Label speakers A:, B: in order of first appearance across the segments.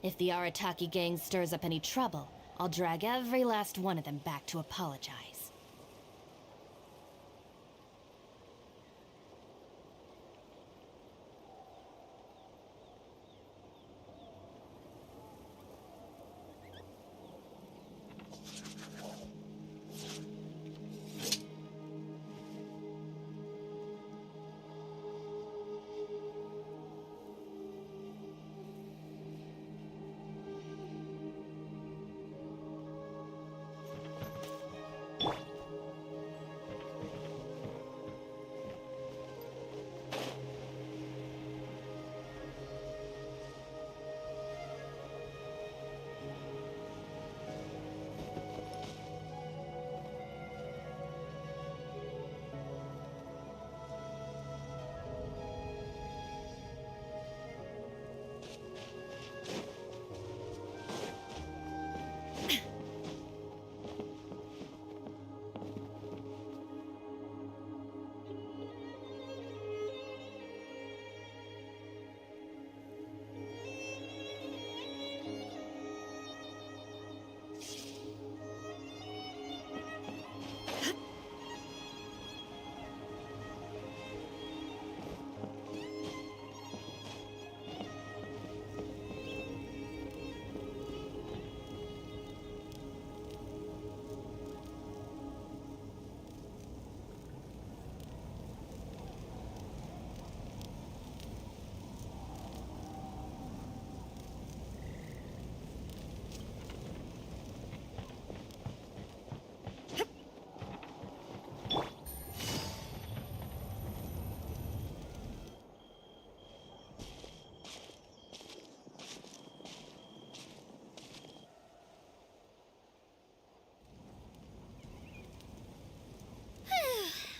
A: If the Arataki gang stirs up any trouble, I'll drag every last one of them back to apologize.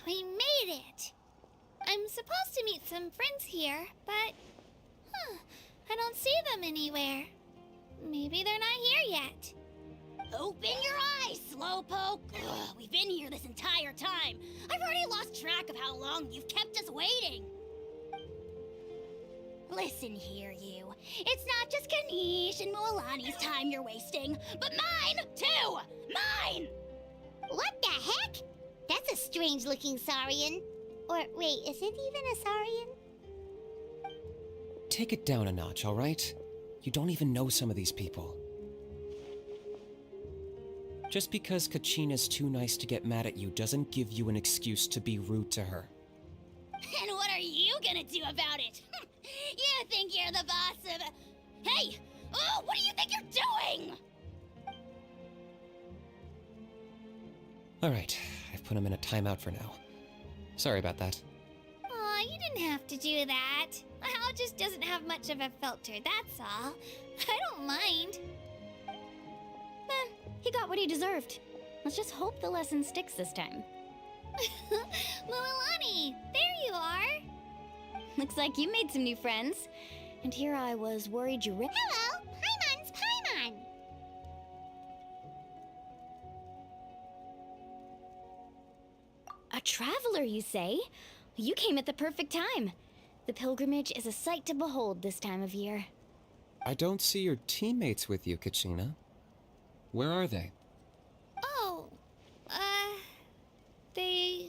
B: We made it! I'm supposed to meet some friends here, but... I don't see them anywhere. Maybe they're not here yet.
C: Open your eyes, Slowpoke! Ugh, we've been here this entire time. I've already lost track of how long you've kept us waiting. Listen here, you. It's not just Kanish and Mualani's time you're wasting, but mine, too! Mine!
B: What the heck? That's a strange-looking Saurian. Or, wait, is it even a Saurian?
D: Take it down a notch, all right? You don't even know some of these people. Just because Kachina's too nice to get mad at you doesn't give you an excuse to be rude to her.
C: And what are you gonna do about it? You think you're the boss of... Hey! Oh, what do you think you're doing?
D: All right, I've put him in a timeout for now. Sorry about that.
B: Aw, you didn't have to do that. Hal just doesn't have much of a filter, that's all. I don't mind.
A: He got what he deserved. Let's just hope the lesson sticks this time.
B: Mualani, there you are.
A: Looks like you made some new friends. And here I was worried you ripped...
B: Hello, Paimon's Paimon.
A: A traveler, you say? You came at the perfect time. The pilgrimage is a sight to behold this time of year.
D: I don't see your teammates with you, Kachina. Where are they?
B: Oh, they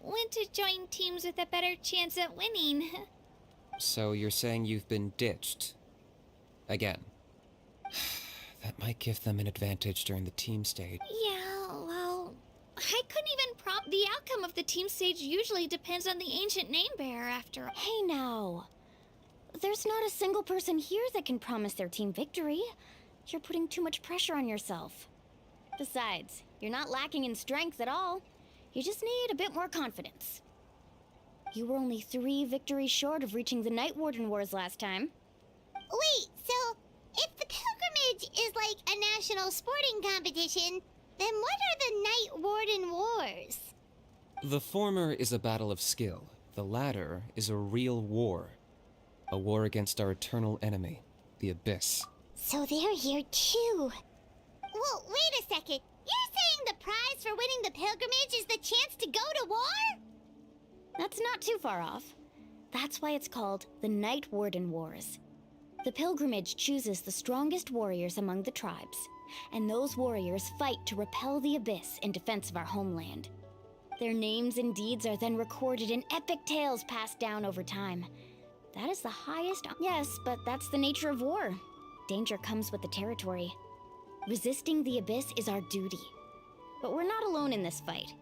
B: went to join teams with a better chance at winning.
D: So you're saying you've been ditched? Again. That might give them an advantage during the team stage.
B: Yeah, well, I couldn't even prompt. The outcome of the team stage usually depends on the ancient name bearer after all.
A: Hey now. There's not a single person here that can promise their team victory. You're putting too much pressure on yourself. Besides, you're not lacking in strength at all. You just need a bit more confidence. You were only 3 victories short of reaching the Night Warden Wars last time.
B: Wait, so if the pilgrimage is like a national sporting competition, then what are the Night Warden Wars?
D: The former is a battle of skill. The latter is a real war. A war against our eternal enemy, the Abyss.
B: So they're here too. Well, wait a second. You're saying the prize for winning the pilgrimage is the chance to go to war?
A: That's not too far off. That's why it's called the Night Warden Wars. The pilgrimage chooses the strongest warriors among the tribes, and those warriors fight to repel the abyss in defense of our homeland. Their names and deeds are then recorded in epic tales passed down over time. That is the highest. Yes, but that's the nature of war. Danger comes with the territory. Resisting the abyss is our duty. But we're not alone in this fight.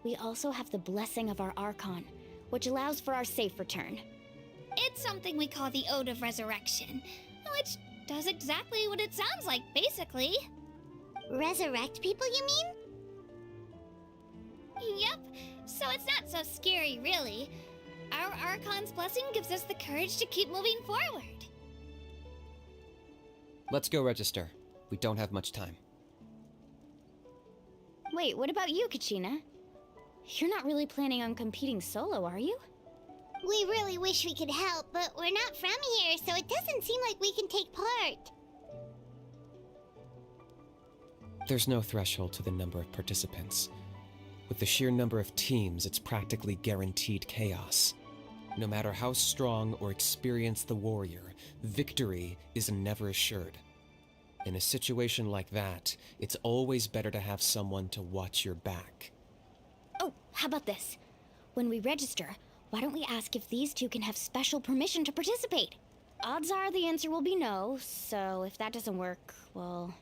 A: We also have the blessing of our Archon, which allows for our safe return.
B: It's something we call the Ode of Resurrection, which does exactly what it sounds like, basically.
C: Resurrect people, you mean?
B: Yep, so it's not so scary, really. Our Archon's blessing gives us the courage to keep moving forward.
D: Let's go register. We don't have much time.
A: Wait, what about you, Kachina? You're not really planning on competing solo, are you?
C: We really wish we could help, but we're not from here, so it doesn't seem like we can take part.
D: There's no threshold to the number of participants. With the sheer number of teams, it's practically guaranteed chaos. No matter how strong or experienced the warrior, victory is never assured. In a situation like that, it's always better to have someone to watch your back.
A: Oh, how about this? When we register, why don't we ask if these two can have special permission to participate? Odds are the answer will be no, so if that doesn't work, well...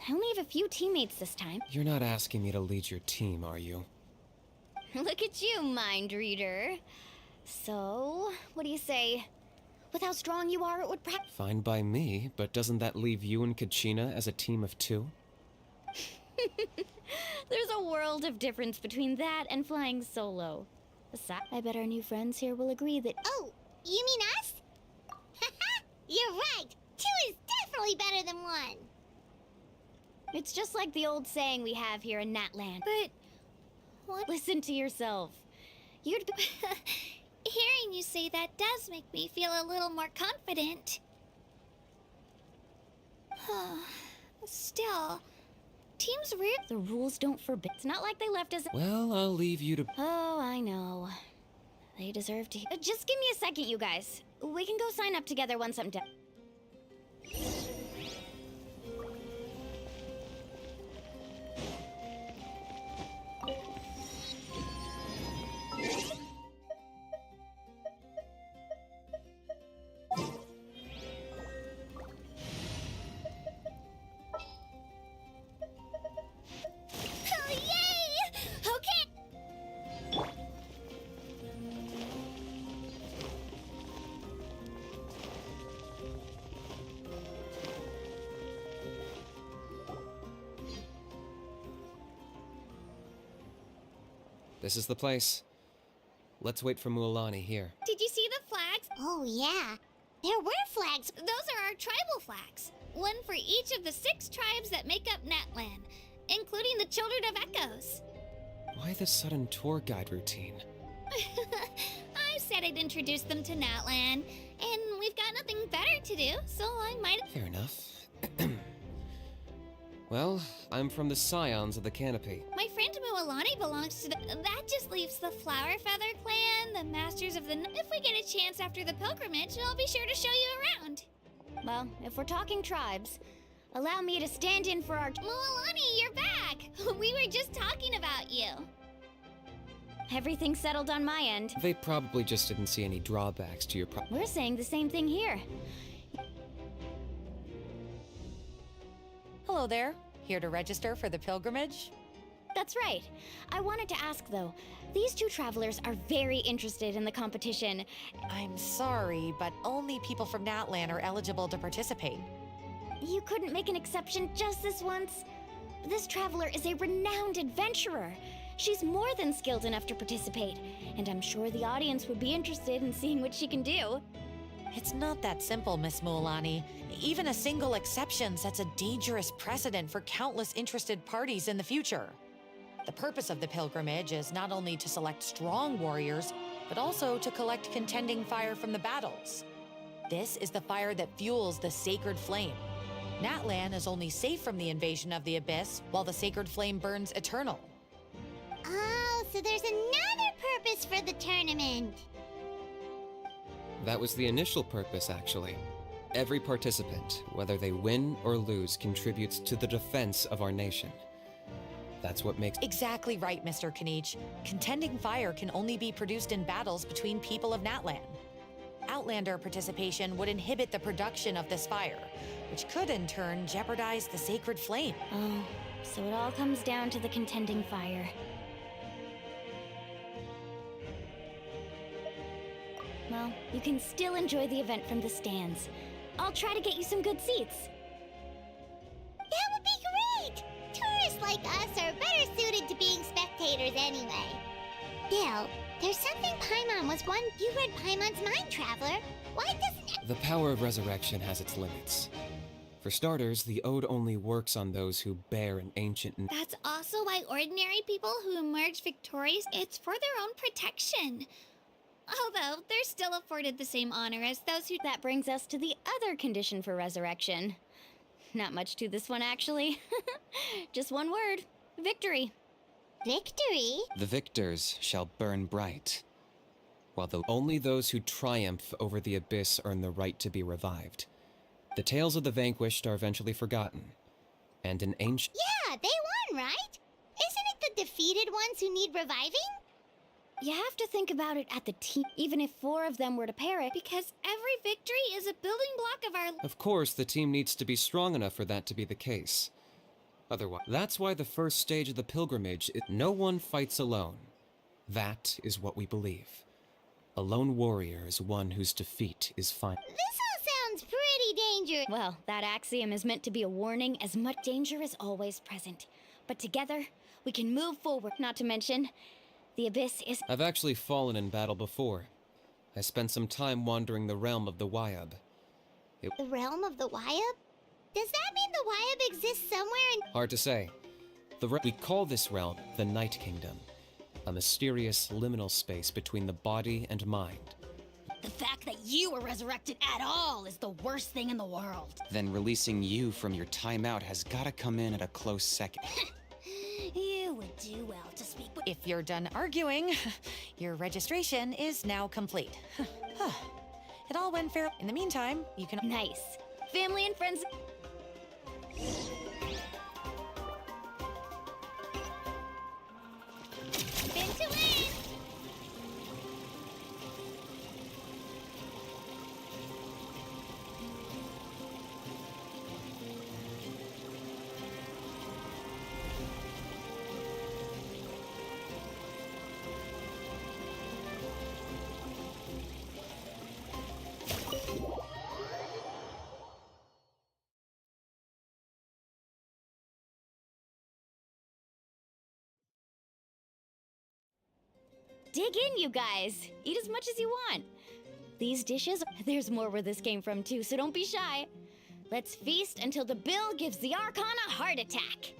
A: I only have a few teammates this time.
D: You're not asking me to lead your team, are you?
A: Look at you, mind reader. So, what do you say? With how strong you are, it would
D: Fine by me, but doesn't that leave you and Kachina as a team of two?
A: There's a world of difference between that and flying solo. Besides, I bet our new friends here will agree that...
C: Oh, you mean us? You're right! Two is definitely better than one!
A: It's just like the old saying we have here in Natland.
B: But... what?
A: Listen to yourself. You'd be...
B: Hearing you say that does make me feel a little more confident. Still, teams
A: The rules don't forbid. It's not like they left us...
D: Well, I'll leave you to...
A: Oh, I know. They deserve to... Just give me a second, you guys. We can go sign up together once I'm done.
D: This is the place. Let's wait for Mualani here.
B: Did you see the flags?
C: Oh, yeah. There were flags.
B: Those are our tribal flags. One for each of the 6 tribes that make up Natland, including the Children of Echoes.
D: Why the sudden tour guide routine?
B: I said I'd introduce them to Natland, and we've got nothing better to do, so I might...
D: Fair enough. Well, I'm from the Scions of the Canopy.
B: My friend Mualani belongs to the... That just leaves the Flower Feather Clan, the Masters of the... If we get a chance after the pilgrimage, I'll be sure to show you around.
A: Well, if we're talking tribes, allow me to stand in for our...
B: Mualani, you're back! We were just talking about you.
A: Everything's settled on my end.
D: They probably just didn't see any drawbacks to your
A: We're saying the same thing here.
E: Hello there. Here to register for the pilgrimage?
A: That's right. I wanted to ask, though. These two travelers are very interested in the competition.
E: I'm sorry, but only people from Natland are eligible to participate.
A: You couldn't make an exception just this once? This traveler is a renowned adventurer. She's more than skilled enough to participate, and I'm sure the audience would be interested in seeing what she can do.
E: It's not that simple, Miss Mualani. Even a single exception sets a dangerous precedent for countless interested parties in the future. The purpose of the pilgrimage is not only to select strong warriors, but also to collect contending fire from the battles. This is the fire that fuels the sacred flame. Natland is only safe from the invasion of the abyss, while the sacred flame burns eternal.
C: Oh, so there's another purpose for the tournament.
D: That was the initial purpose, actually. Every participant, whether they win or lose, contributes to the defense of our nation. That's what makes—
E: Exactly right, Mr. Kanich. Contending fire can only be produced in battles between people of Natlan. Outlander participation would inhibit the production of this fire, which could in turn jeopardize the sacred flame.
A: Oh, so it all comes down to the contending fire. Well, you can still enjoy the event from the stands. I'll try to get you some good seats.
C: That would be great! Tourists like us are better suited to being spectators anyway. Still, there's something Paimon was one. You read Paimon's mind, Traveler. Why doesn't...
D: The power of resurrection has its limits. For starters, the ode only works on those who bear an ancient—
B: That's also why ordinary people who emerge victorious, it's for their own protection. Although, they're still afforded the same honor as those who...
A: That brings us to the other condition for resurrection. Not much to this one, actually. Just one word. Victory.
C: Victory?
D: The victors shall burn bright, while only those who triumph over the abyss earn the right to be revived. The tales of the vanquished are eventually forgotten, and an ancient—
C: Yeah, they won, right? Isn't it the defeated ones who need reviving?
A: You have to think about it at the team, even if 4 of them were to perish.
B: Because every victory is a building block of our...
D: Of course, the team needs to be strong enough for that to be the case. Otherwise, that's why the first stage of the pilgrimage is no one fights alone. That is what we believe. A lone warrior is one whose defeat is final.
C: This all sounds pretty dangerous.
A: Well, that axiom is meant to be a warning, as much danger is always present. But together, we can move forward. Not to mention, the abyss is...
D: I've actually fallen in battle before. I spent some time wandering the realm of the Wyab.
C: The realm of the Wyab? Does that mean the Wyab exists somewhere in...
D: Hard to say. We call this realm the Night Kingdom, a mysterious liminal space between the body and mind.
C: The fact that you were resurrected at all is the worst thing in the world.
F: Then releasing you from your timeout has gotta come in at a close second.
C: You would do well to speak with...
E: If you're done arguing, your registration is now complete. It all went fair. In the meantime, you can...
A: Nice. Family and friends...
B: Spin to win!
A: Dig in, you guys. Eat as much as you want. These dishes, there's more where this came from too, so don't be shy. Let's feast until the bill gives the Archon a heart attack.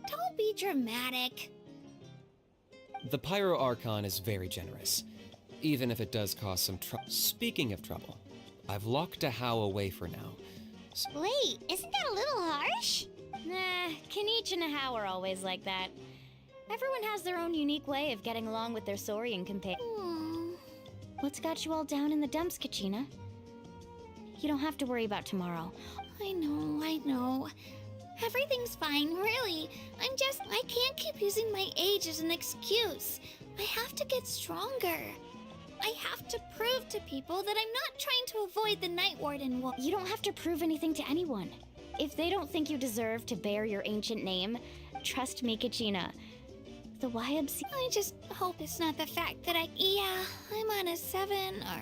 B: Don't be dramatic.
D: The Pyro Archon is very generous, even if it does cause some trouble. Speaking of trouble, I've locked a How away for now.
C: Wait, isn't that a little harsh?
A: Nah, Kanich and a How are always like that. Everyone has their own unique way of getting along with their Saurian companion. What's got you all down in the dumps, Kachina? You don't have to worry about tomorrow.
B: I know. Everything's fine, really. I can't keep using my age as an excuse. I have to get stronger. I have to prove to people that I'm not trying to avoid the Night Warden.
A: You don't have to prove anything to anyone. If they don't think you deserve to bear your ancient name, trust me, Kachina. The Wyab...
B: I just hope it's not the fact that I'm on a 7 or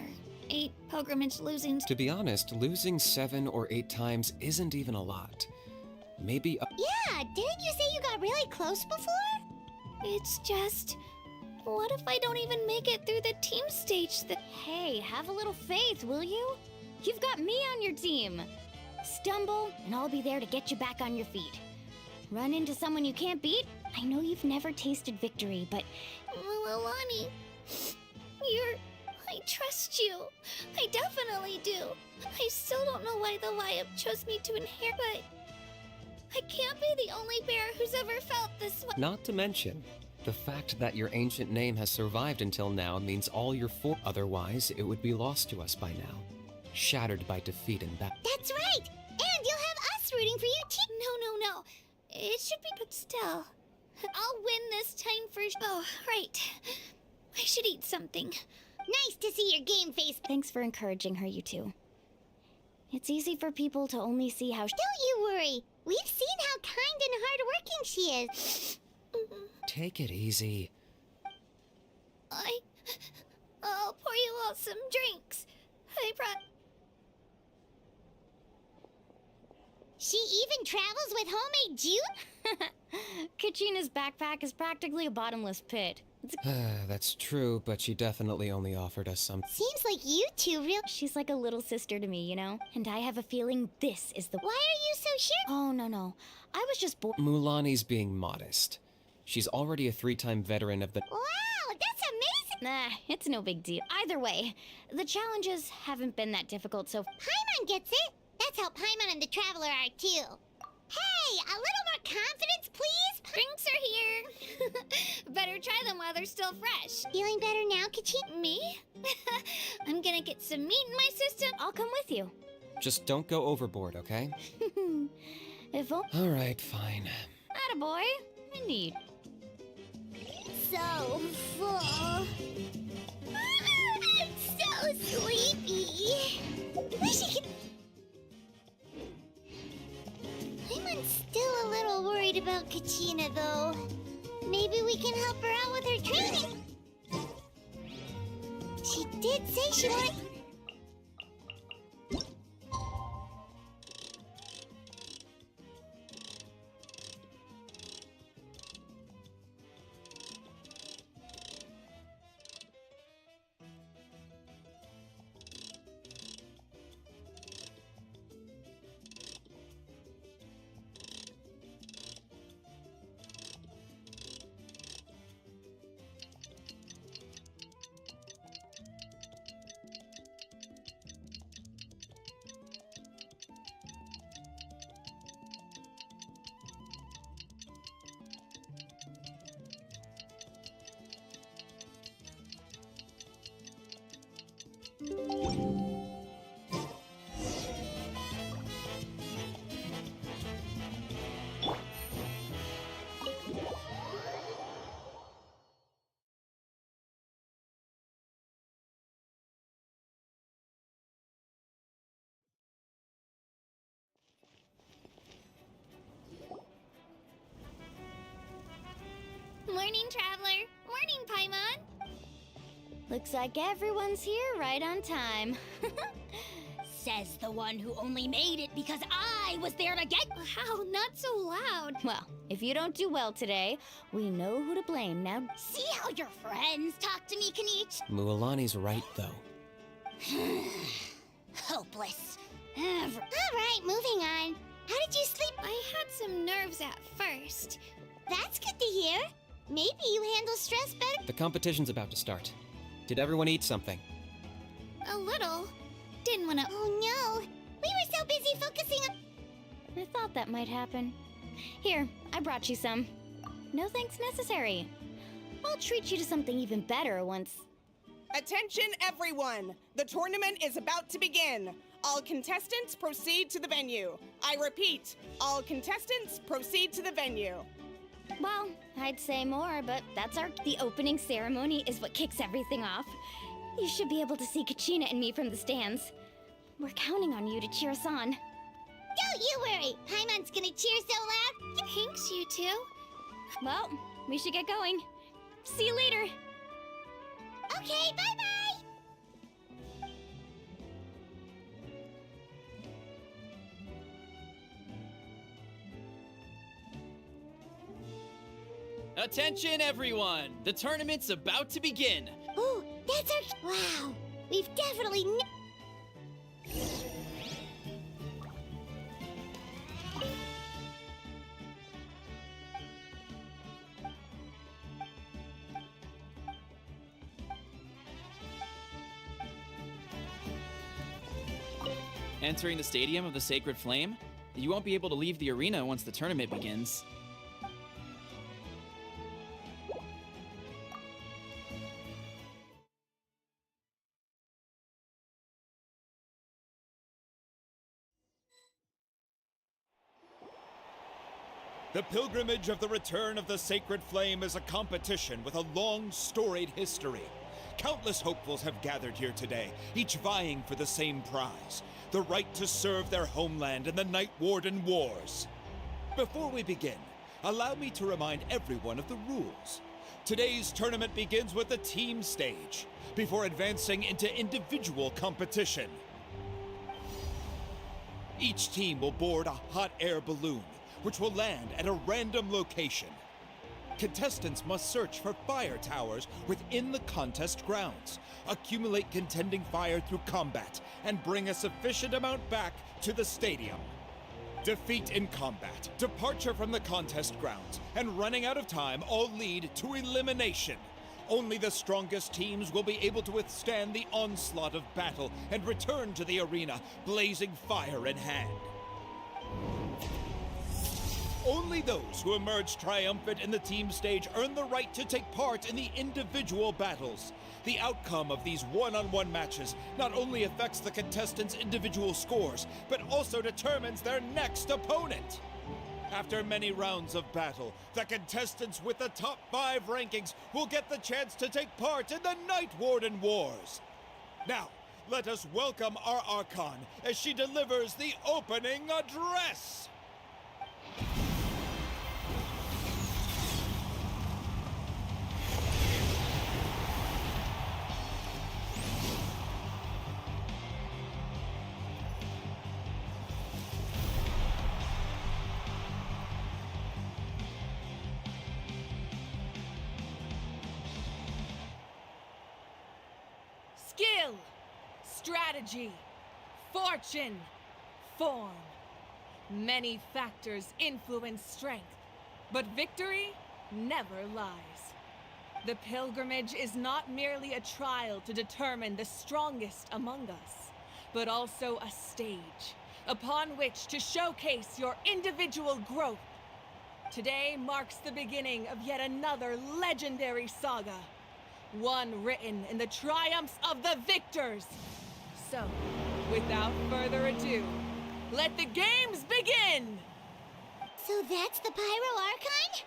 B: 8 pilgrimage losing...
D: To be honest, losing 7 or 8 times isn't even a lot. Maybe
C: Yeah, didn't you say you got really close before?
B: It's just... What if I don't even make it through the team stage?
A: Hey, have a little faith, will you? You've got me on your team. Stumble, and I'll be there to get you back on your feet. Run into someone you can't beat? I know you've never tasted victory, but...
B: Alani, I trust you. I definitely do. I still don't know why the Wyab chose me to inherit, but... I can't be the only bear who's ever felt this way.
D: Not to mention, the fact that your ancient name has survived until now means all your otherwise it would be lost to us by now. shattered by defeat in battle.
C: That's right! And you'll have us rooting for you too!
B: No. It should be, but still. I'll win this time for Oh, right. I should eat something.
C: Nice to see your game face.
A: Thanks for encouraging her, you two. It's easy for people to only see how
C: Don't you worry. We've seen how kind and hardworking she is.
D: Take it easy.
B: I'll pour you all some drinks. I brought...
C: She even travels with homemade juice?
A: Kachina's backpack is practically a bottomless pit.
D: That's true, but she definitely only offered us some.
C: Seems like you two really...
A: She's like a little sister to me, you know? And I have a feeling this is the...
C: Why are you so sure?
A: Oh, no. I was just bored.
D: Mulani's being modest. She's already a 3-time veteran of the.
C: Wow, that's amazing!
A: Nah, it's no big deal. Either way, the challenges haven't been that difficult so...
C: Paimon gets it. That's how Paimon and the Traveler are too. Hey, a little more confidence, please?
B: Drinks are here. Better try them while they're still fresh.
C: Feeling better now, Kachina?
B: Me? I'm gonna get some meat in my system.
A: I'll come with you.
D: Just don't go overboard, okay?
A: If only...
D: Alright, fine.
A: Attaboy. Indeed.
C: So full. I'm so sleepy. Wish I could... I'm still a little worried about Kachina, though. Maybe we can help her out with her training. She did say she wanted...
B: Morning, Traveler. Morning, Paimon.
A: Looks like everyone's here right on time.
C: Says the one who only made it because I was there to get...
B: How? Not so loud.
A: Well, if you don't do well today, we know who to blame now.
C: See how your friends talk to me, Kanich?
D: Mulani's right, though.
C: Hopeless. All right, moving on. How did you sleep?
B: I had some nerves at first.
C: That's good to hear. Maybe you handle stress better.
D: The competition's about to start. Did everyone eat something?
B: A little. Didn't wanna...
C: Oh no, we were so busy focusing on...
A: I thought that might happen. Here, I brought you some. No thanks necessary. I'll treat you to something even better once...
G: Attention everyone! The tournament is about to begin. All contestants proceed to the venue. I repeat, all contestants proceed to the venue.
A: Well, I'd say more, but that's the opening ceremony is what kicks everything off. You should be able to see Kachina and me from the stands. We're counting on you to cheer us on.
C: Don't you worry, Paimon's gonna cheer so loud.
B: Thanks, you two.
A: Well, we should get going. See you later.
C: Okay, bye-bye.
H: Attention everyone! The tournament's about to begin!
C: Ooh, that's our... Wow, we've definitely...
H: Entering the Stadium of the Sacred Flame? You won't be able to leave the arena once the tournament begins.
I: The pilgrimage of the return of the sacred flame is a competition with a long, storied history. Countless hopefuls have gathered here today, each vying for the same prize, the right to serve their homeland in the Night Warden Wars. Before we begin, allow me to remind everyone of the rules. Today's tournament begins with the team stage, before advancing into individual competition. Each team will board a hot air balloon, which will land at a random location. Contestants must search for fire towers within the contest grounds, accumulate contending fire through combat, and bring a sufficient amount back to the stadium. Defeat in combat, departure from the contest grounds, and running out of time all lead to elimination. Only the strongest teams will be able to withstand the onslaught of battle and return to the arena, blazing fire in hand. Only those who emerge triumphant in the team stage earn the right to take part in the individual battles. The outcome of these one-on-one matches not only affects the contestants' individual scores, but also determines their next opponent. After many rounds of battle, the contestants with the top 5 rankings will get the chance to take part in the Night Warden Wars. Now, let us welcome our Archon as she delivers the opening address.
J: Skill, strategy, fortune, form. Many factors influence strength, but victory never lies. The pilgrimage is not merely a trial to determine the strongest among us, but also a stage upon which to showcase your individual growth. Today marks the beginning of yet another legendary saga. One written in the triumphs of the victors. So, without further ado, let the games begin!
C: So that's the Pyro Archon?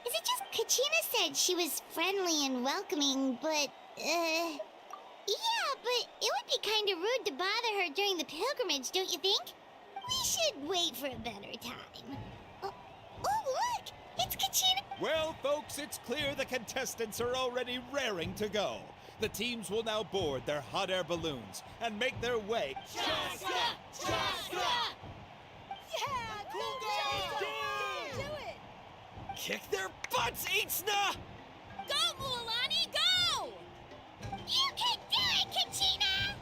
C: Is it just Kachina said she was friendly and welcoming, but, yeah, but it would be kinda rude to bother her during the pilgrimage, don't you think? We should wait for a better time. Oh, look! It's Kachina!
I: Well, folks, it's clear the contestants are already raring to go. The teams will now board their hot air balloons and make their way.
J: Chaska! Chaska! Yeah! Cool girl! Do it!
I: Kick their butts, Itzna!
J: Go, Mualani, go!
C: You can do it, Kachina!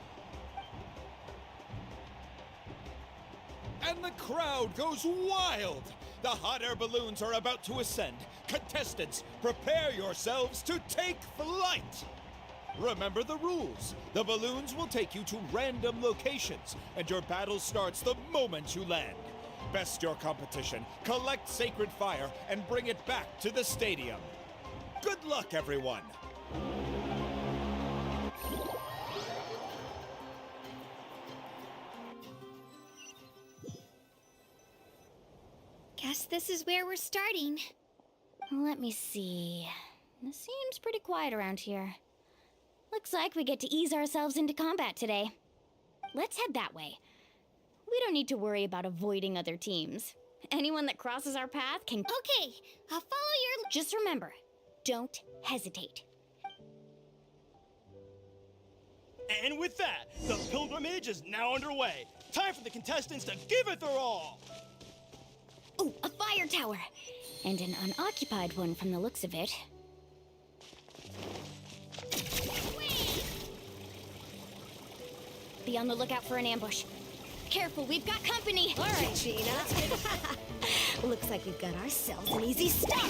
I: And the crowd goes wild! The hot air balloons are about to ascend. Contestants, prepare yourselves to take flight! Remember the rules. The balloons will take you to random locations, and your battle starts the moment you land. Best your competition, collect sacred fire, and bring it back to the stadium. Good luck, everyone!
B: Guess this is where we're starting.
A: Let me see. It seems pretty quiet around here. Looks like we get to ease ourselves into combat today. Let's head that way. We don't need to worry about avoiding other teams. Anyone that crosses our path can...
B: Okay, I'll follow your...
A: Just remember, don't hesitate.
K: And with that, the pilgrimage is now underway. Time for the contestants to give it their all.
A: Ooh, a fire tower! And an unoccupied one from the looks of it. Be on the lookout for an ambush. Careful, we've got company!
L: All right, Gina. Looks like we've got ourselves an easy start.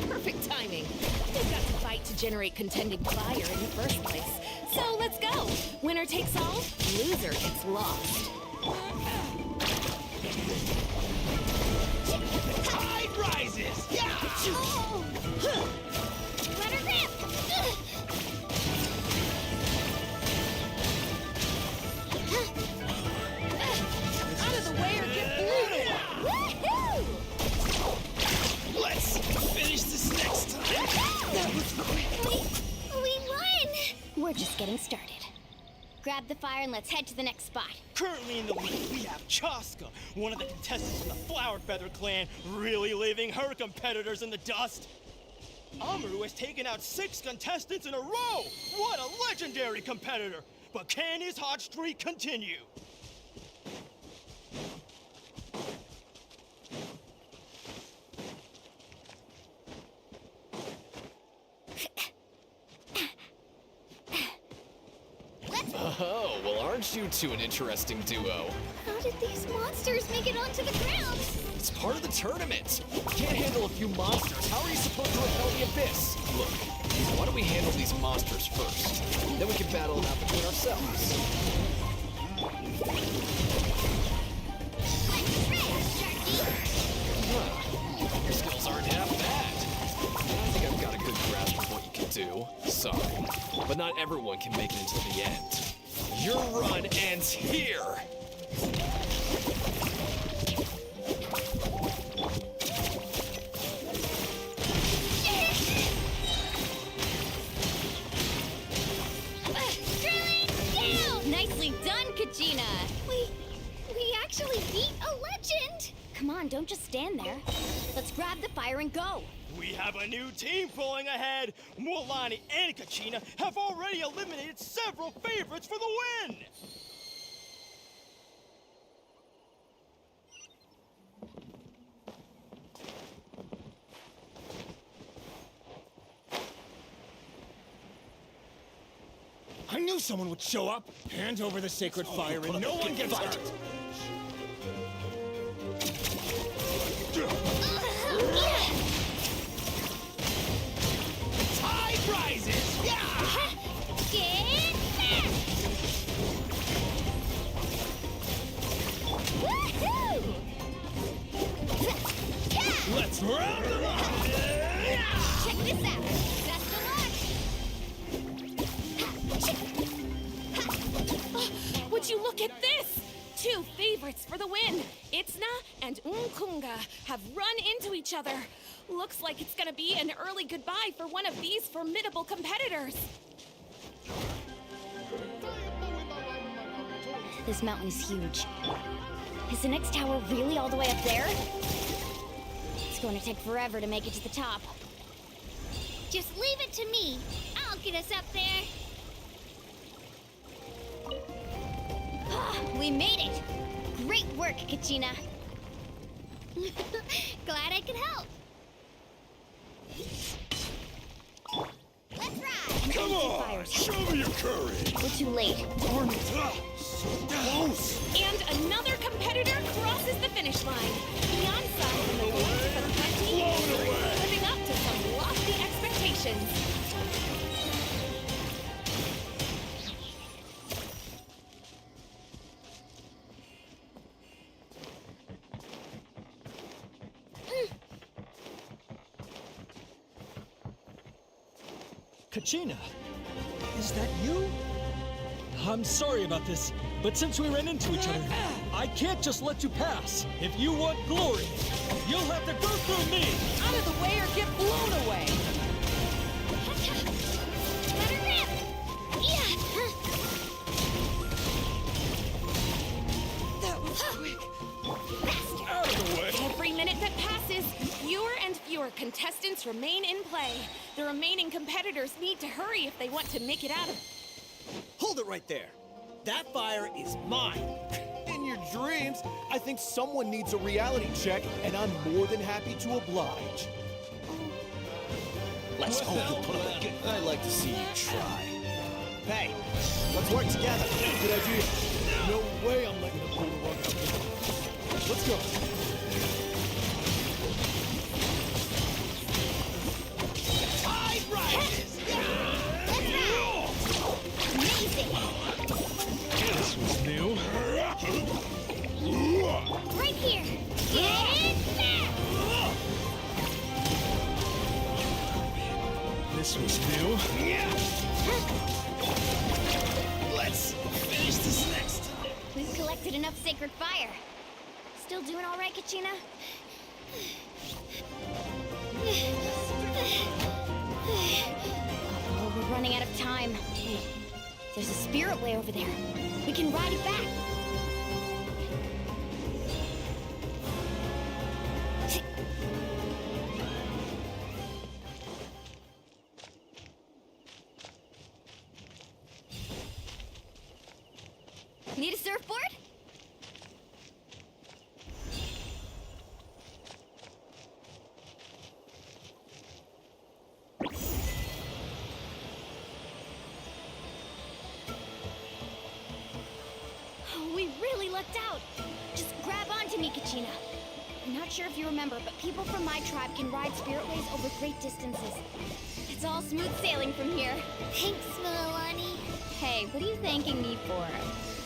L: Perfect timing. We've got to fight to generate contending fire in the first place. So let's go. Winner takes all, loser gets lost.
K: Tide rises! Yeah!
C: Oh! Let her rip!
J: Out of the way or get booted!
C: Woohoo!
A: just getting started. Grab the fire and let's head to the next spot.
K: Currently in the lead, we have Chaska, one of the contestants from the Flower Feather clan, really leaving her competitors in the dust. Amaru has taken out 6 contestants in a row! What a legendary competitor! But can his hot streak continue?
M: Oh, well, aren't you two an interesting duo?
B: How did these monsters make it onto the ground?
M: It's part of the tournament. You can't handle a few monsters. How are you supposed to repel the abyss? Look, why don't we handle these monsters first? Then we can battle them out between ourselves. Huh. Your skills aren't half bad. I think I've got a good grasp of what you can do. Sorry, but not everyone can make it until the end. Your run ends here!
A: Nicely done, Kachina!
B: We actually beat a legend!
A: Come on, don't just stand there. Let's grab the fire and go.
K: We have a new team pulling ahead! Mualani and Kachina have already eliminated several favorites for the win!
N: I knew someone would show up! Hand over the sacred fire and no one gets hurt!
K: Tide rises! Yeah!
B: Get back! Woohoo!
N: Let's round them up!
B: Check this out! Best of luck!
L: Would you look at this? 2 favorites for the win. Itzna and Unkunga have run into each other. Looks like it's gonna be an early goodbye for one of these formidable competitors.
A: This mountain is huge. Is the next tower really all the way up there? It's going to take forever to make it to the top.
B: Just leave it to me. I'll get us up there.
A: We made it! Great work, Kachina.
B: Glad I could help.
A: Let's ride!
N: Come on! Show me your courage!
A: We're too late.
N: Darn it! So close!
L: And another competitor crosses the finish line. Beyonce from the Gold for the team, living up to some lofty expectations.
K: Kachina, is that you? I'm sorry about this, but since we ran into each other, I can't just let you pass. If you want glory, you'll have to go through me!
E: Out of the way or get blown away!
B: Let her rip! Yeah!
L: That was quick.
N: Out of the way!
L: Every minute that passes, fewer and fewer contestants remain in play. The remaining competitors need to hurry if they want to make it out of...
N: Hold it right there! That fire is mine! In your dreams, I think someone needs a reality check, and I'm more than happy to oblige. Let's hope the plan. I'd like to see you try. Hey, let's work together. Good idea. No way I'm letting them pull the rug out there. Let's go.
K: Tide rises!
B: Amazing!
N: This was new.
B: Right here! Get it now!
N: This was new.
K: Let's finish this next!
A: We've collected enough sacred fire. Still doing all right, Kachina? Oh, we're running out of time. There's a spirit way over there. We can ride it back. Need a surfboard? Oh, we really lucked out. Just grab onto me, Kachina. I'm not sure if you remember, but people from my tribe can ride spiritways over great distances. It's all smooth sailing from here.
B: Thanks, Milani.
A: Hey, what are you thanking me for?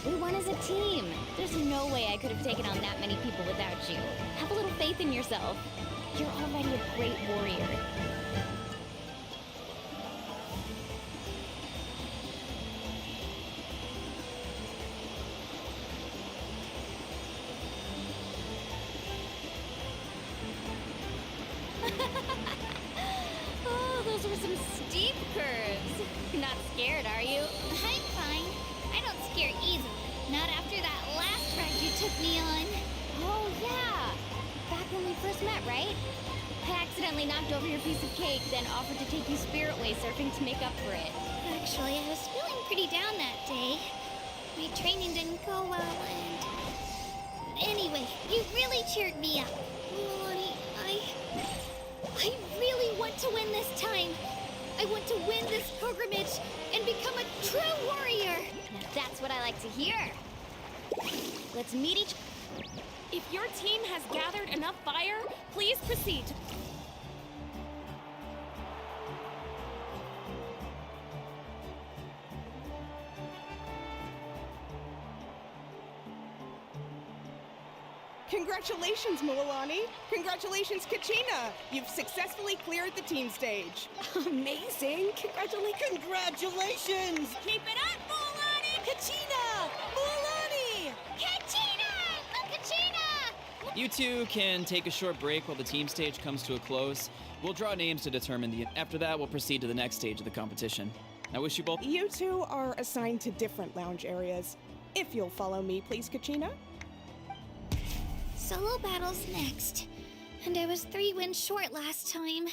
A: We won as a team. There's no way I could have taken on that many people without you. Have a little faith in yourself. You're already a great warrior. Oh, those were some steep curves. You're not scared, are you?
B: I'm fine. I don't scare easily. Not after that last ride you took me on.
A: Oh, yeah. Back when we first met, right? I accidentally knocked over your piece of cake, then offered to take you spiritway surfing to make up for it.
B: Actually, I was feeling pretty down that day. My training didn't go well, and... Anyway, you really cheered me up. Milani, I really want to win this time. I want to win this pilgrimage and become a true warrior.
A: Now that's what I like to hear. Let's meet each...
J: If your team has gathered enough fire, please proceed to...
G: Congratulations, Milani. Congratulations, Kachina. You've successfully cleared the team stage.
L: Amazing! Congratulations!
J: Keep it up, Milani!
L: Kachina! Mualani!
C: Kachina! Oh, Kachina!
H: You two can take a short break while the team stage comes to a close. We'll draw names to determine the... After that, we'll proceed to the next stage of the competition. I wish you both...
G: You two are assigned to different lounge areas. If you'll follow me, please, Kachina.
B: Solo battles next. And I was 3 wins short last time.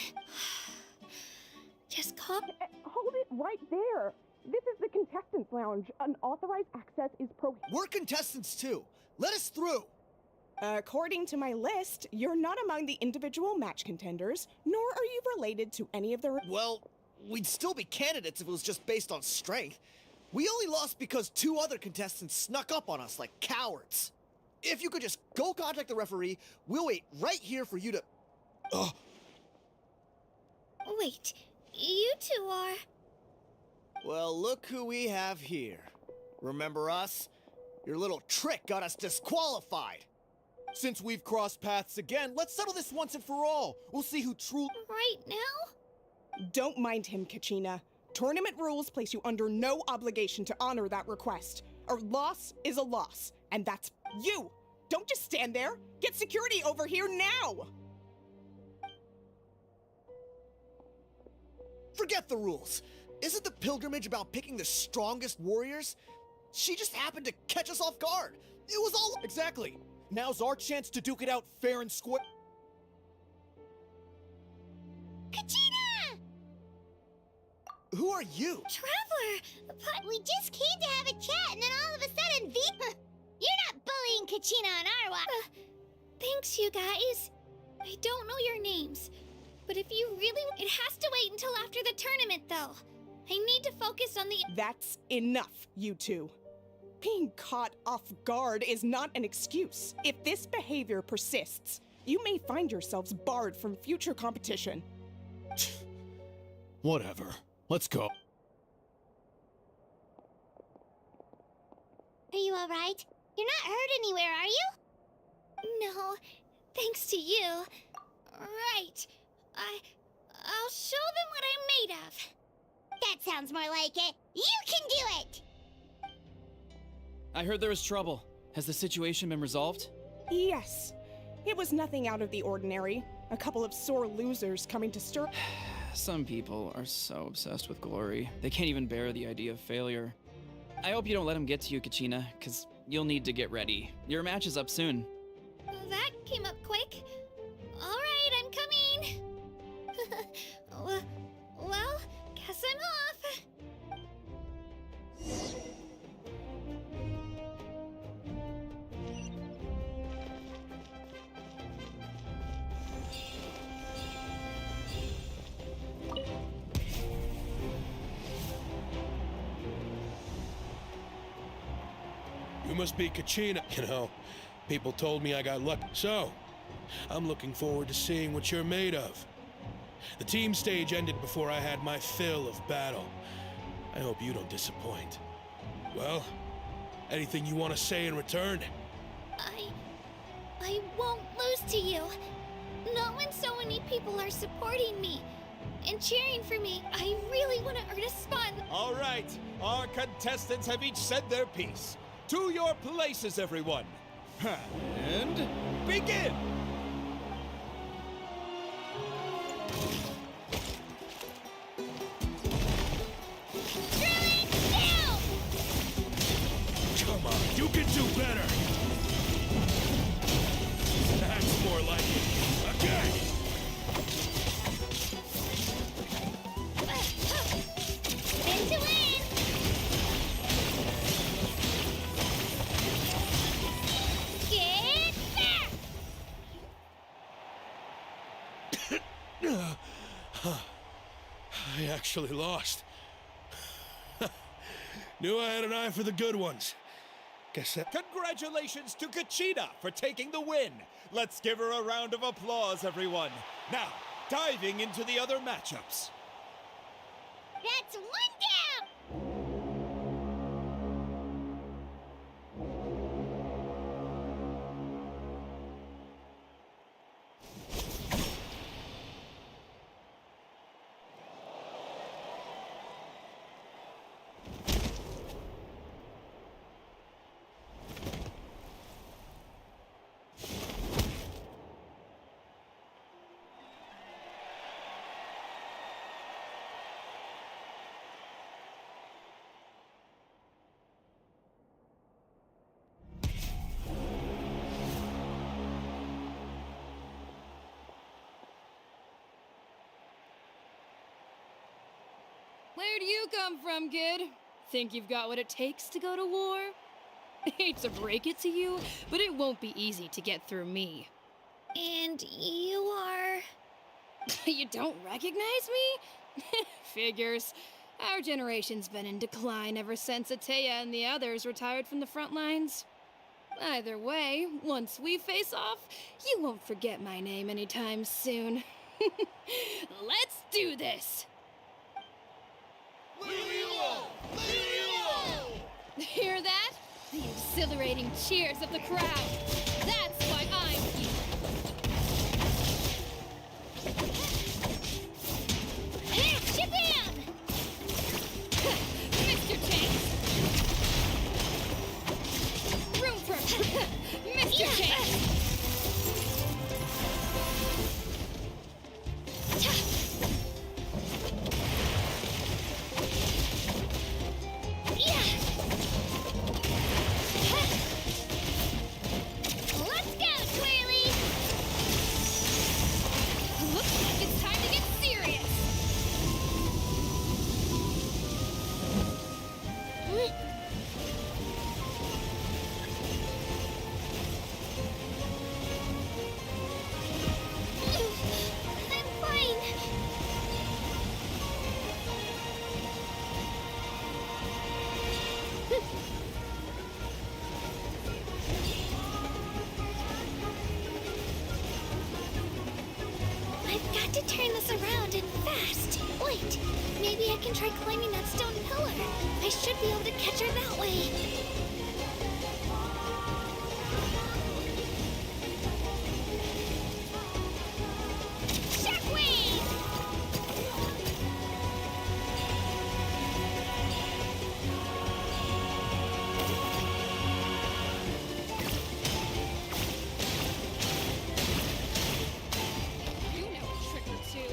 B: Just call...
G: Hold it right there. This is the contestants' lounge. Unauthorized access is prohibited.
N: We're contestants too. Let us through.
G: According to my list, you're not among the individual match contenders, nor are you related to any of the...
N: Well, we'd still be candidates if it was just based on strength. We only lost because 2 other contestants snuck up on us like cowards. If you could just go contact the referee, we'll wait right here for you to...
B: Wait, you two are...
N: Well, look who we have here. Remember us? Your little trick got us disqualified.
I: Since we've crossed paths again, let's settle this once and for all. We'll see who truly...
B: Right now?
G: Don't mind him, Kachina. Tournament rules place you under no obligation to honor that request. A loss is a loss, and that's you! Don't just stand there! Get security over here now!
N: Forget the rules. Isn't the pilgrimage about picking the strongest warriors? She just happened to catch us off guard. It was all...
I: Exactly. Now's our chance to duke it out fair and square.
C: Kachina!
N: Who are you?
B: Traveler!
C: We just came to have a chat, and then all of a sudden, You're not bullying Kachina on our watch.
B: Thanks, you guys. I don't know your names, but if you really... It has to wait until after the tournament, though. I need to focus on the...
G: That's enough, you two. Being caught off guard is not an excuse. If this behavior persists, you may find yourselves barred from future competition.
I: Whatever. Let's go.
C: Are you alright? You're not hurt anywhere, are you?
B: No, thanks to you. Right. I'll show them what I'm made of.
C: That sounds more like it. You can do it!
H: I heard there was trouble. Has the situation been resolved?
G: Yes. It was nothing out of the ordinary. A couple of sore losers coming to stir...
H: Some people are so obsessed with glory, they can't even bear the idea of failure. I hope you don't let him get to you, Kachina, because you'll need to get ready. Your match is up soon.
B: That came up quick. All right, I'm coming. well, guess I'm off.
O: You must be Kachina. You know, people told me I got lucky. So, I'm looking forward to seeing what you're made of. The team stage ended before I had my fill of battle. I hope you don't disappoint. Well, anything you want to say in return?
B: I won't lose to you. Not when so many people are supporting me and cheering for me. I really want to earn a spot.
I: All right, our contestants have each said their piece. To your places, everyone. And begin!
O: Come on, you can do better! That's more like it. Okay!
C: Spin to win! Get back!
O: I actually lost. Knew I had an eye for the good ones. Guess that...
I: Congratulations to Kachina for taking the win. Let's give her a round of applause, everyone. Now, diving into the other matchups.
C: That's one down!
P: Where do you come from, kid? Think you've got what it takes to go to war? Hate to break it to you, but it won't be easy to get through me.
B: And you are...
P: You don't recognize me? Figures. Our generation's been in decline ever since Ateya and the others retired from the front lines. Either way, once we face off, you won't forget my name anytime soon. Let's do this! Hear that? The exhilarating cheers of the crowd. That's why I'm here.
C: Shabam!
P: Mr. Tank! Room for Mr. Tank!
C: Let's go, Twirly!
P: Looks like it's time to get serious!
B: I'm fine. I've got to turn this around and fast. Wait, maybe I can try climbing that stone pillar. I should be able to catch her that way.
C: Shockwave!
P: You know a trick or two.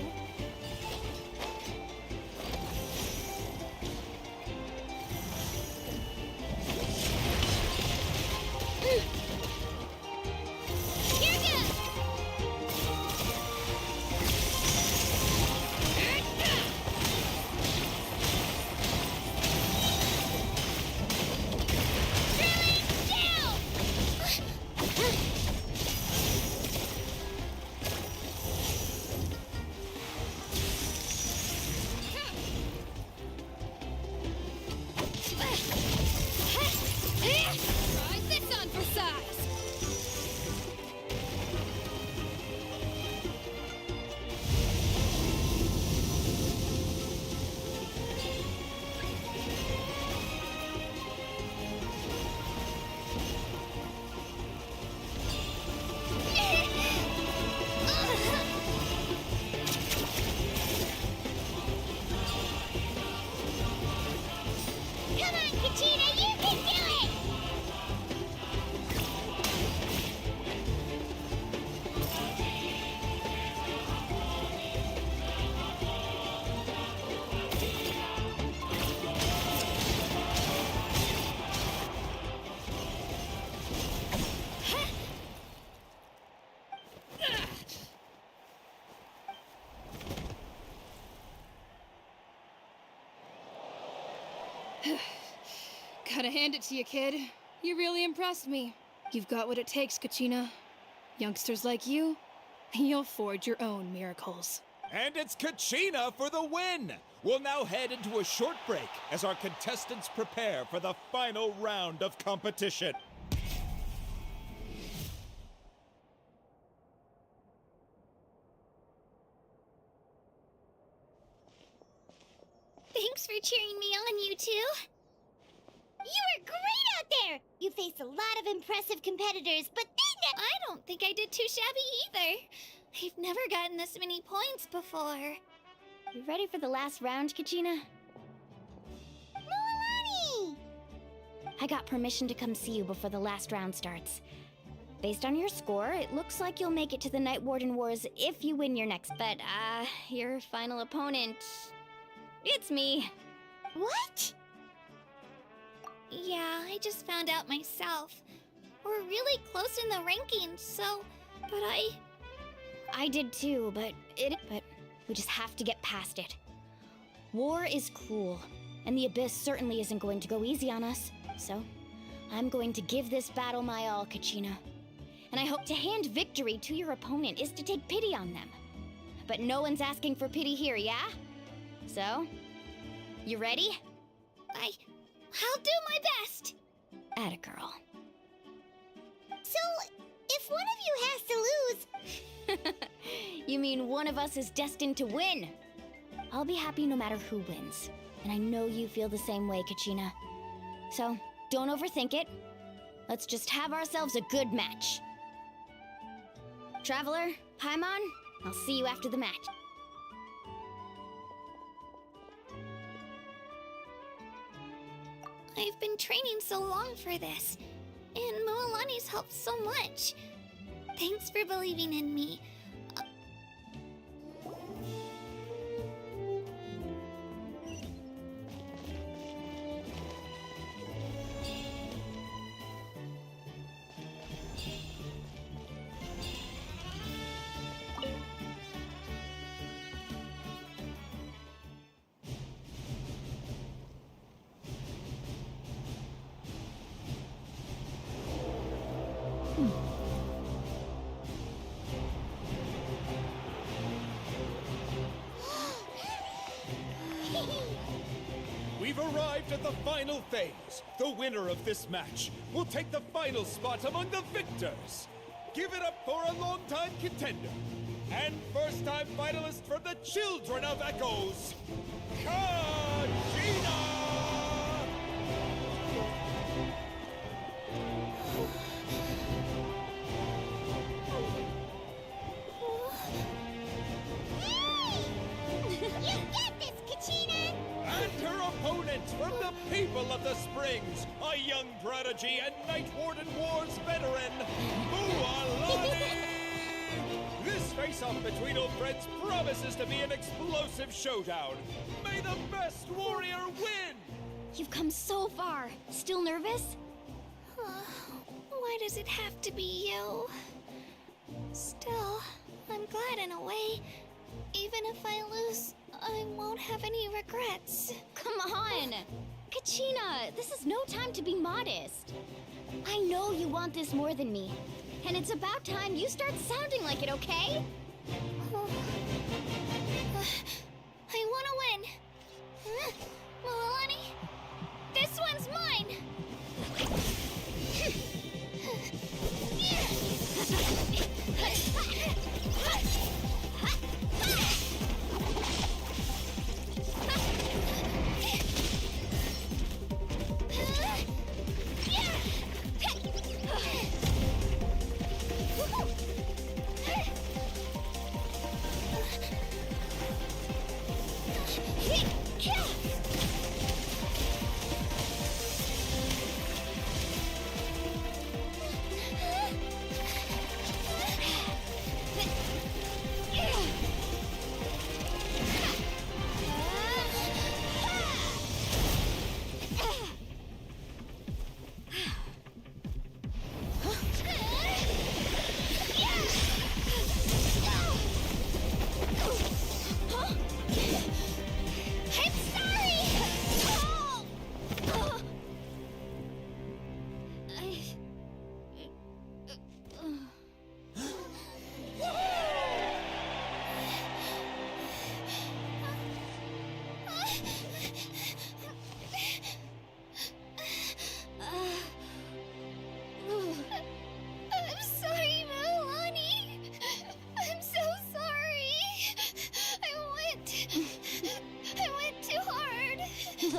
P: Gotta hand it to you, kid. You really impressed me. You've got what it takes, Kachina. Youngsters like you, you'll forge your own miracles.
I: And it's Kachina for the win! We'll now head into a short break as our contestants prepare for the final round of competition.
C: Thanks for cheering me on, you two. You were great out there! You faced a lot of impressive competitors, but then...
B: I don't think I did too shabby either. I've never gotten this many points before.
A: You ready for the last round, Kachina?
C: Moalani!
A: I got permission to come see you before the last round starts. Based on your score, it looks like you'll make it to the Night Warden Wars if you win your next. But, your final opponent... It's me.
C: What?
B: Yeah, I just found out myself. We're really close in the rankings, so... But
A: I did too, but we just have to get past it. War is cruel, and the Abyss certainly isn't going to go easy on us. So, I'm going to give this battle my all, Kachina. And I hope to hand victory to your opponent is to take pity on them. But no one's asking for pity here, yeah? So, you ready?
B: I'll do my best!
A: Atta girl.
C: So, if one of you has to lose...
A: You mean one of us is destined to win? I'll be happy no matter who wins. And I know you feel the same way, Kachina. So, don't overthink it. Let's just have ourselves a good match. Traveler, Paimon, I'll see you after the match.
B: I've been training so long for this, and Moalani's helped so much. Thanks for believing in me.
I: We've arrived at the final phase. The winner of this match will take the final spot among the victors. Give it up for a longtime contender and first-time finalist from the Children of Echoes, Kachina!
C: You got this, Kachina!
I: And her opponent from the people of the Springs, a young prodigy and Night Warden Wars veteran, Moalani! This face-off between old friends promises to be an explosive showdown. May the best warrior win!
A: You've come so far. Still nervous?
B: Why does it have to be you? Still, I'm glad in a way. Even if I lose, I won't have any regrets.
A: Come on! Kachina, this is no time to be modest. I know you want this more than me. And it's about time you start sounding like it, okay?
B: I want to win. Moalani, this one's mine!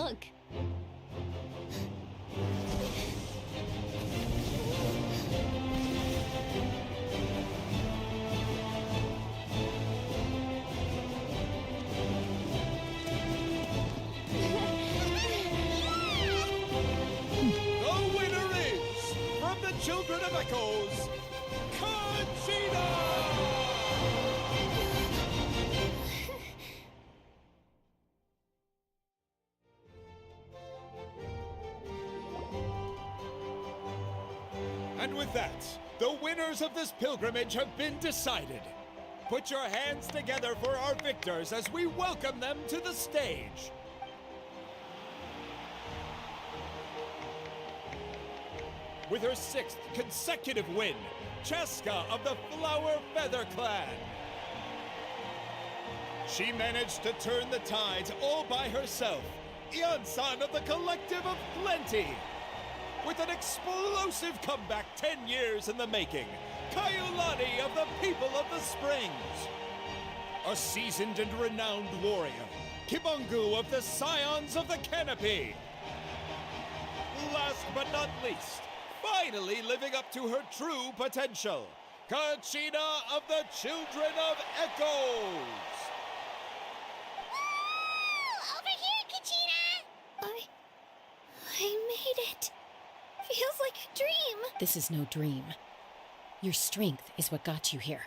A: Look.
I: The winner is, from the Children of Echoes, Conchita! And with that, the winners of this pilgrimage have been decided. Put your hands together for our victors as we welcome them to the stage. With her 6th consecutive win, Cheska of the Flower Feather Clan. She managed to turn the tides all by herself. Ian-san of the Collective of Plenty. With an explosive comeback 10 years in the making, Kaiulani of the People of the Springs. A seasoned and renowned warrior, Kibungu of the Scions of the Canopy. Last but not least, finally living up to her true potential, Kachina of the Children of Echoes.
C: Woo! Over here, Kachina!
B: I made it. Feels like a dream.
L: This is no dream. Your strength is what got you here.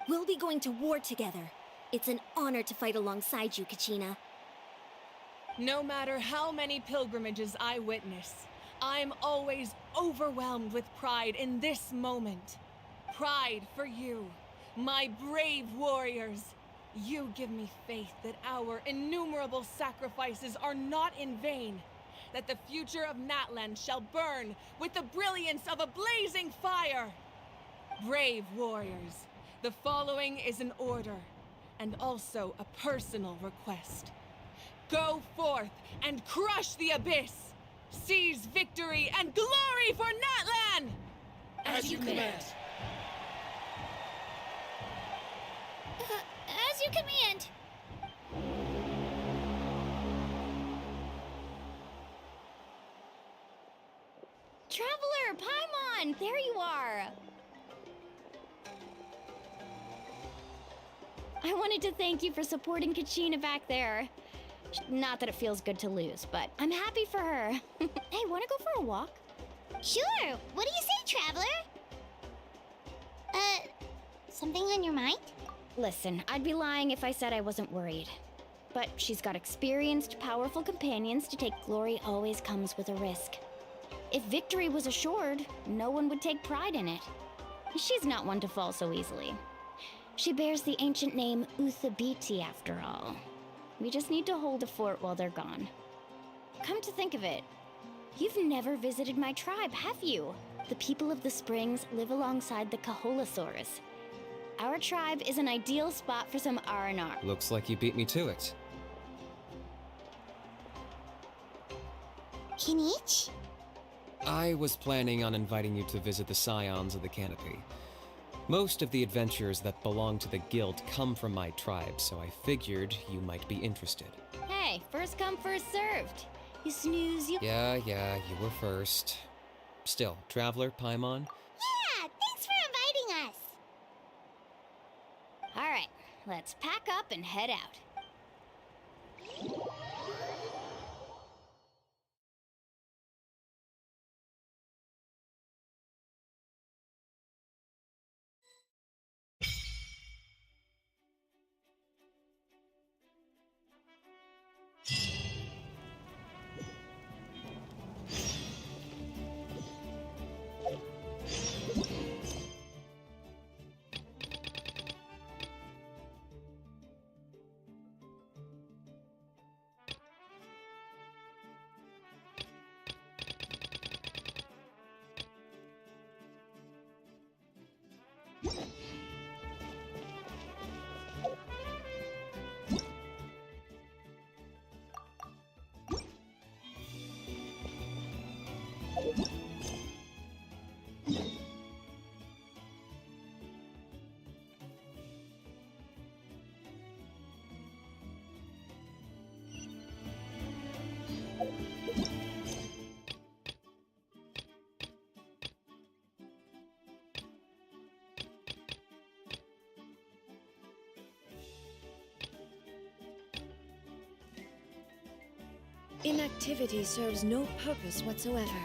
Q: We'll be going to war together. It's an honor to fight alongside you, Kachina.
J: No matter how many pilgrimages I witness, I'm always overwhelmed with pride in this moment. Pride for you, my brave warriors. You give me faith that our innumerable sacrifices are not in vain, that the future of Natlan shall burn with the brilliance of a blazing fire. Brave warriors, the following is an order, and also a personal request. Go forth and crush the abyss! Seize victory and glory for Natlan!
K: As you command.
B: As you command.
A: Traveler, Paimon, there you are. I wanted to thank you for supporting Kachina back there. Not that it feels good to lose, but I'm happy for her. Hey, wanna go for a walk?
C: Sure. What do you say, Traveler? Something on your mind?
A: Listen, I'd be lying if I said I wasn't worried. But she's got experienced, powerful companions to take glory always comes with a risk. If victory was assured, no one would take pride in it. She's not one to fall so easily. She bears the ancient name Uthabiti after all. We just need to hold the fort while they're gone. Come to think of it, you've never visited my tribe, have you? The people of the springs live alongside the Kaholasaurus. Our tribe is an ideal spot for some R&R.
D: Looks like you beat me to it.
C: Kinich?
D: I was planning on inviting you to visit the Scions of the Canopy. Most of the adventurers that belong to the guild come from my tribe, so I figured you might be interested.
A: Hey, first come, first served. You snooze, you...
D: Yeah, you were first. Still, Traveler, Paimon?
C: Yeah, thanks for inviting us.
A: All right, let's pack up and head out.
L: inactivity serves no purpose whatsoever.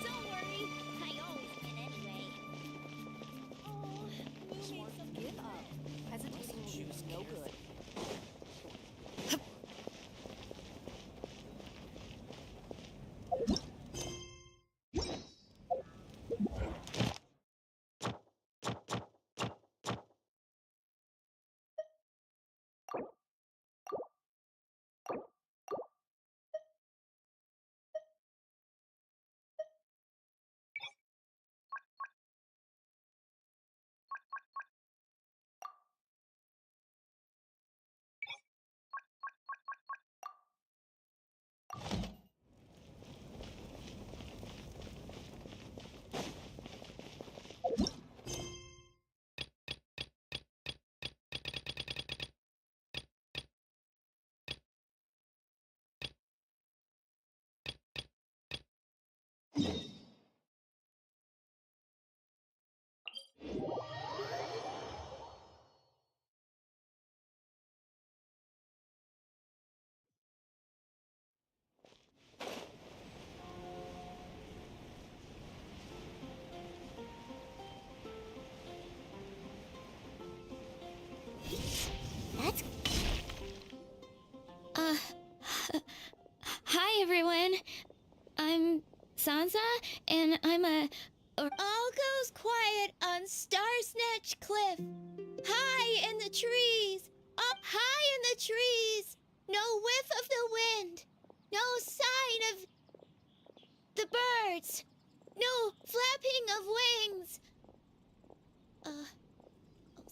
C: Don't worry, I always win anyway.
L: Give up. Hesitation is no good.
C: That's
A: Hi, everyone. I'm Sansa, and I'm a...
B: All goes quiet on Starsnatch Cliff. High in the trees. Up high in the trees. No whiff of the wind. No sign of the birds. No flapping of wings.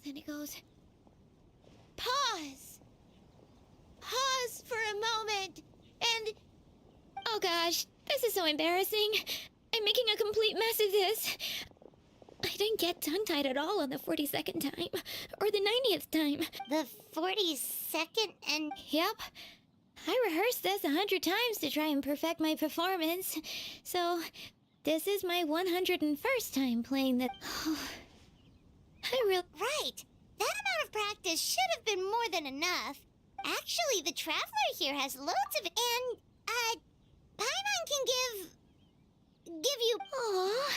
B: Then it goes. Pause. Pause for a moment. And
A: Oh gosh, this is so embarrassing. I'm making a complete mess of this. I didn't get tongue-tied at all on the 42nd time, or the 90th time.
C: the 42nd and...
A: Yep. I rehearsed this 100 times to try and perfect my performance. So, this is my 101st time playing the...
C: Right! That amount of practice should have been more than enough. Actually, the Traveler here has loads of... And, Paimon can give you...
A: Aw,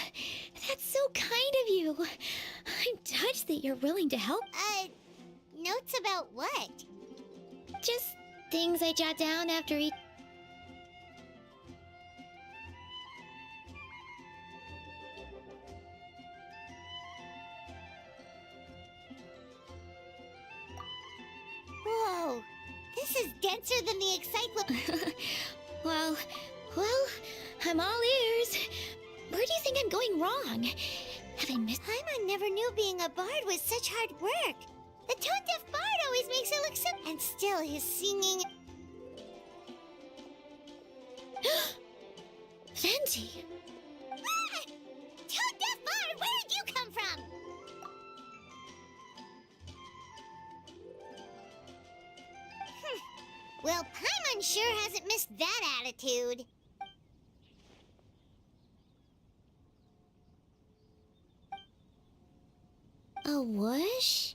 A: that's so kind of you. I'm touched that you're willing to help.
C: Notes about what?
A: Just things I jot down after each...
C: Whoa! This is denser than the encyclopedia.
A: well, I'm all ears. Where do you think I'm going wrong? Have I missed...
C: Paimon never knew being a bard was such hard work. The tone-deaf bard always makes it look so... And still, his singing...
A: Venti!
C: Ah! Tone-deaf bard, where did you come from? Well, Paimon sure hasn't missed that attitude.
A: A whoosh?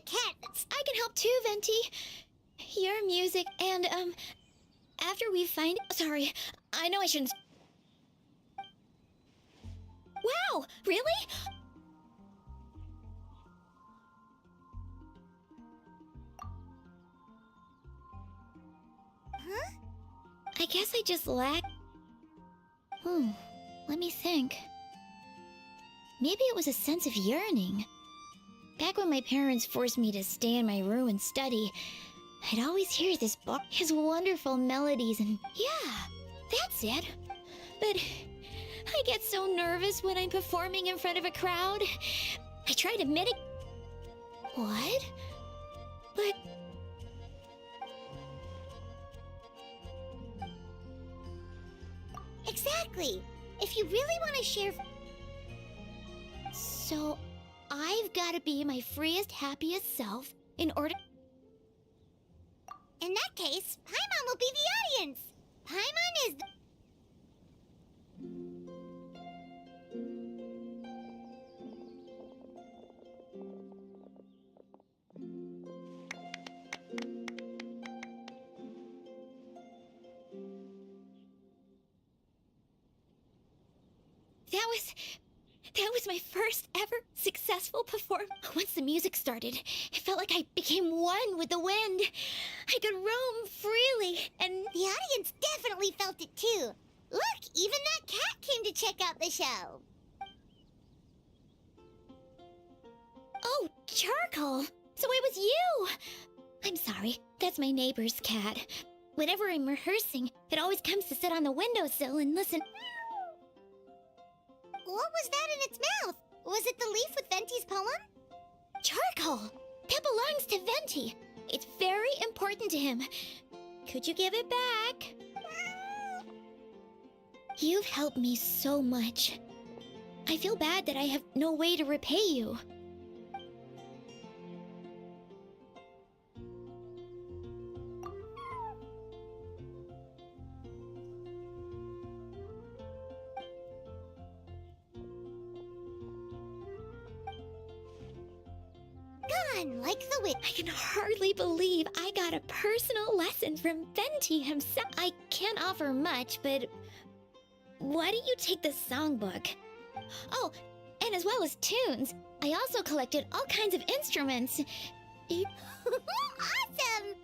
C: cat.
B: I can help too, Venti. Your music and, after we find... Sorry, I know I shouldn't... Wow, really?
C: Huh?
B: I guess I just lack... Let me think. Maybe it was a sense of yearning. Back when my parents forced me to stay in my room and study, I'd always hear this book, his wonderful melodies, and yeah, that's it. But I get so nervous when I'm performing in front of a crowd. I try to mitigate... What? But...
C: Exactly. If you really want to share...
B: So, I've got to be my freest, happiest self in order...
C: In that case, Paimon will be the audience. Paimon is...
B: That was my first ever successful performance. Once the music started, it felt like I became one with the wind. I could roam freely, and
C: the audience definitely felt it too. Look, even that cat came to check out the show.
B: Oh, Charcoal! So it was you! I'm sorry, that's my neighbor's cat. Whenever I'm rehearsing, it always comes to sit on the windowsill and listen.
C: What was that in its mouth? Was it the leaf with Venti's poem?
B: Charcoal! That belongs to Venti. It's very important to him. Could you give it back? You've helped me so much. I feel bad that I have no way to repay you.
C: Gone like the wind.
B: I can hardly believe I got a personal lesson from Venti himself. I can't offer much, but why don't you take the songbook? Oh, and as well as tunes. I also collected all kinds of instruments.
C: Awesome!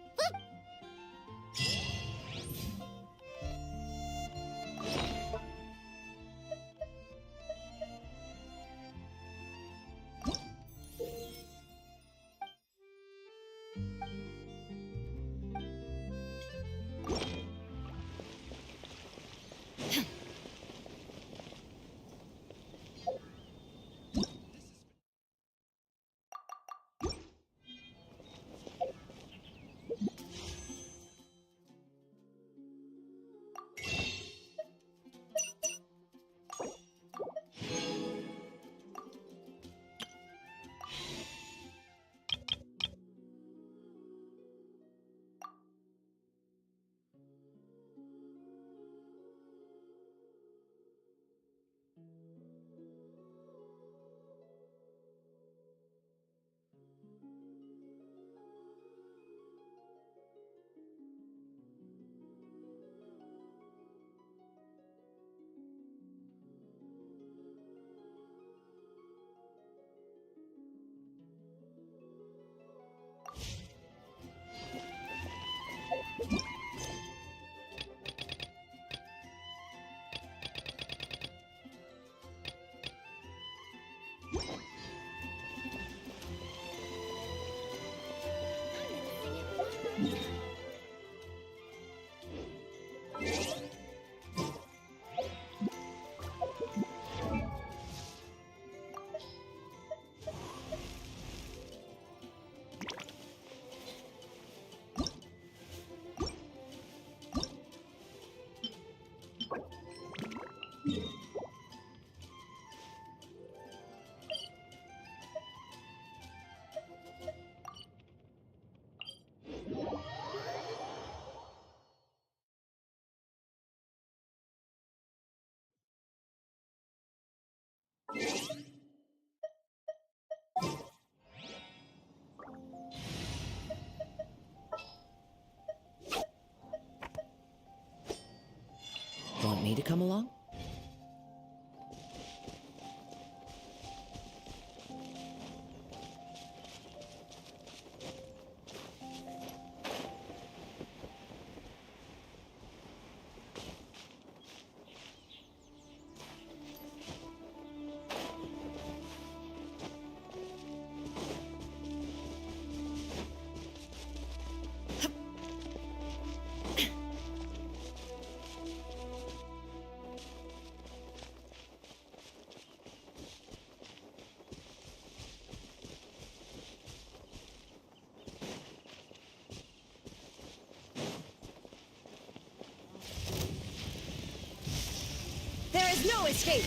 L: is no escape!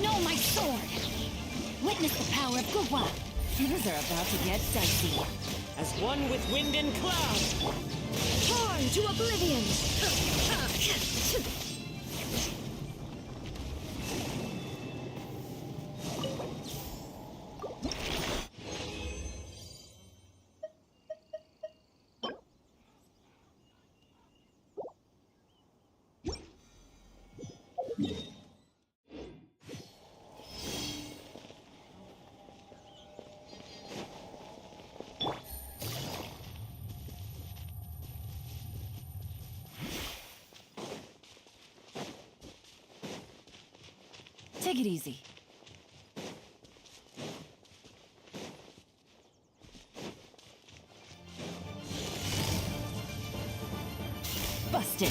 A: No, my sword! Witness the power of Gurwa. Things are about to get dicey.
K: As one with wind and cloud!
L: Torn to oblivion!
A: Take it easy. Busted.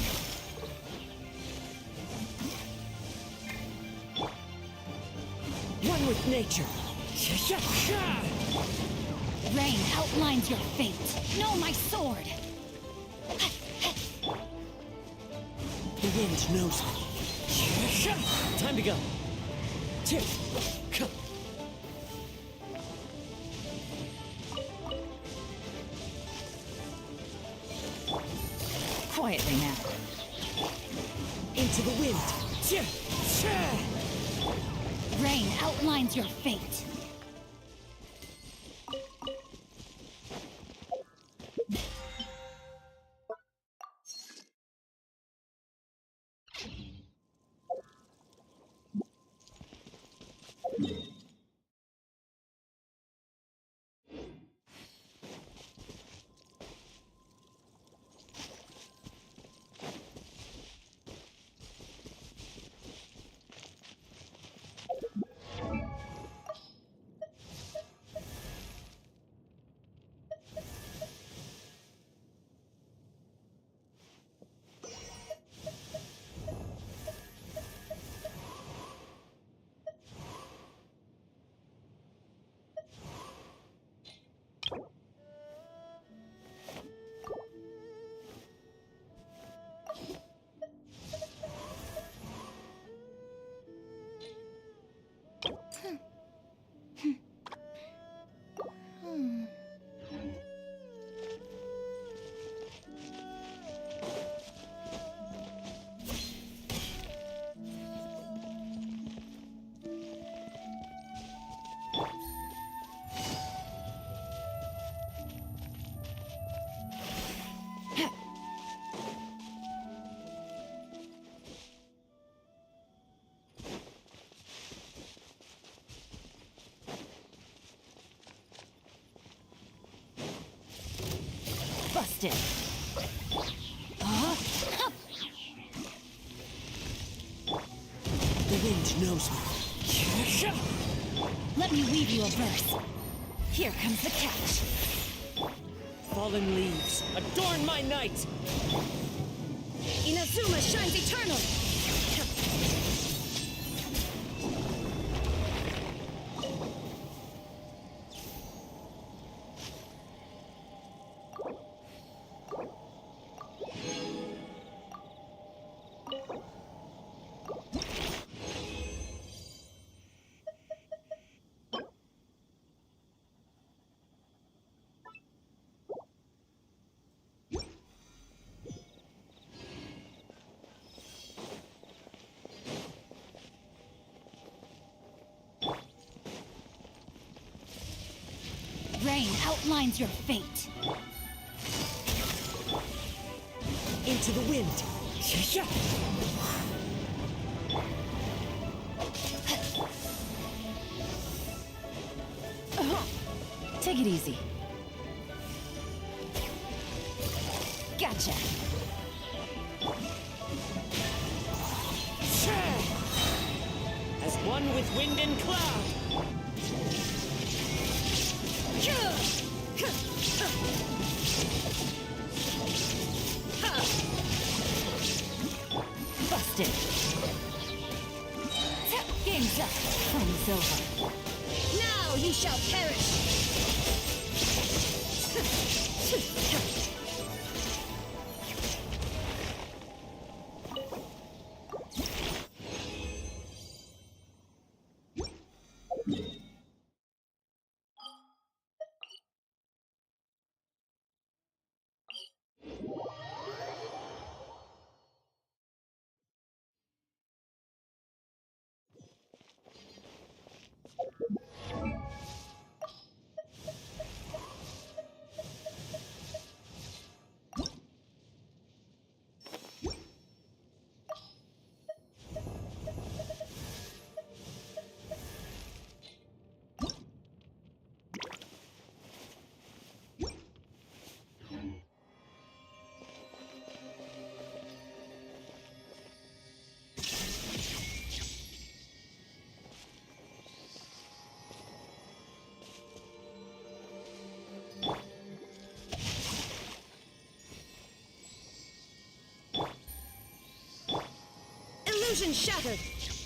K: One with nature!
A: Rain outlines your fate. No, my sword!
K: The wind knows me. Time to go.
A: Quietly now.
K: Into the wind.
A: Rain outlines your fate. Busted.
K: The wind knows me.
A: Let me weave you a verse. Here comes the catch.
K: Fallen leaves, adorn my night!
L: Inazuma shines eternal!
A: Rain outlines your fate.
K: Into the wind.
A: Take it easy. Gotcha.
K: As one with wind and cloud.
A: Busted. Game's up. Fun is over.
L: Now You shall perish! Illusion shattered!